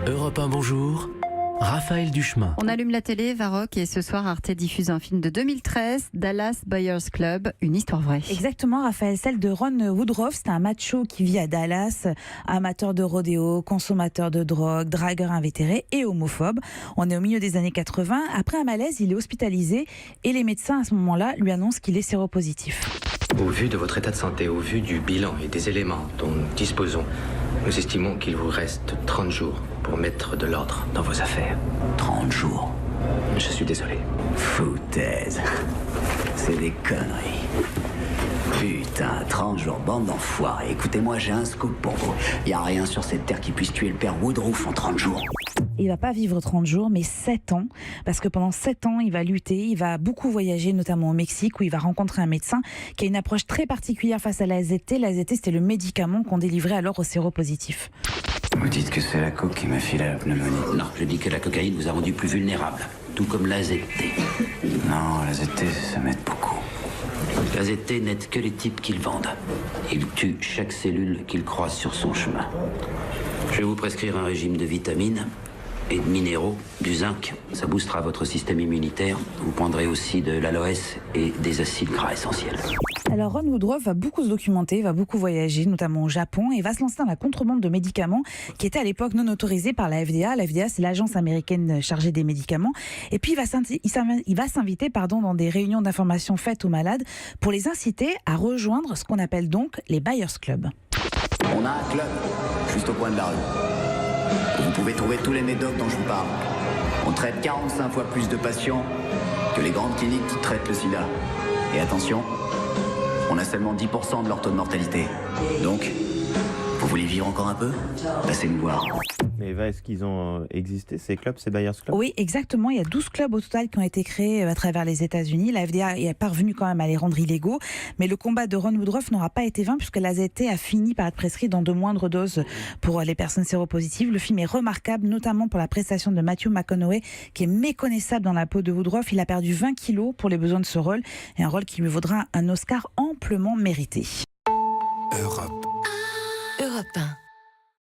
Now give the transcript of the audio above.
Europe 1, bonjour. Raphaël Duchemin. On allume la télé, Varrock, et ce soir Arte diffuse un film de 2013, Dallas Buyers Club, une histoire vraie. Exactement, Raphaël, celle de Ron Woodruff. C'est un macho qui vit à Dallas, amateur de rodéo, consommateur de drogue, dragueur invétéré et homophobe. On est au milieu des années 80. Après un malaise, il est hospitalisé et les médecins à ce moment-là lui annoncent qu'il est séropositif. Au vu de votre état de santé, au vu du bilan et des éléments dont nous disposons, nous estimons qu'il vous reste 30 jours pour mettre de l'ordre dans vos affaires. 30 jours. Je suis désolé. Foutaise. C'est des conneries. Putain, 30 jours, bande d'enfoirés. Écoutez-moi, j'ai un scoop pour vous. Y a rien sur cette terre qui puisse tuer le père Woodruff en 30 jours. Il va pas vivre 30 jours, mais 7 ans, parce que pendant 7 ans, il va lutter, il va beaucoup voyager, notamment au Mexique, où il va rencontrer un médecin qui a une approche très particulière face à l'AZT. L'AZT, c'était le médicament qu'on délivrait alors aux séropositifs. Vous dites que c'est la coke qui m'a filé la pneumonie. Non, je dis que la cocaïne vous a rendu plus vulnérable. Tout comme l'AZT. Non, l'AZT, ça m'aide beaucoup. L'AZT n'aide que les types qu'ils vendent. Il tue chaque cellule qu'il croise sur son chemin. Je vais vous prescrire un régime de vitamines et de minéraux, du zinc. Ça boostera votre système immunitaire. Vous prendrez aussi de l'aloès et des acides gras essentiels. Alors Ron Woodruff va beaucoup se documenter, va beaucoup voyager, notamment au Japon, et va se lancer dans la contrebande de médicaments qui était à l'époque non autorisée par la FDA. La FDA, c'est l'agence américaine chargée des médicaments. Et puis il va s'inviter dans des réunions d'information faites aux malades pour les inciter à rejoindre ce qu'on appelle donc les Buyers Club. On a un club, juste au coin de la rue. Vous pouvez trouver tous les médocs dont je vous parle. On traite 45 fois plus de patients que les grandes cliniques qui traitent le sida. Et attention, on a seulement 10% de leur taux de mortalité. Donc, vous voulez vivre encore un peu? Passez nous voir. Mais Eva, est-ce qu'ils ont existé, ces clubs, ces Buyers Club? Oui, exactement. Il y a 12 clubs au total qui ont été créés à travers les États-Unis. La FDA est parvenue quand même à les rendre illégaux. Mais le combat de Ron Woodruff n'aura pas été vain puisque l'AZT a fini par être prescrit dans de moindres doses pour les personnes séropositives. Le film est remarquable, notamment pour la prestation de Matthew McConaughey, qui est méconnaissable dans la peau de Woodruff. Il a perdu 20 kilos pour les besoins de ce rôle, et un rôle qui lui vaudra un Oscar amplement mérité. Europe 1.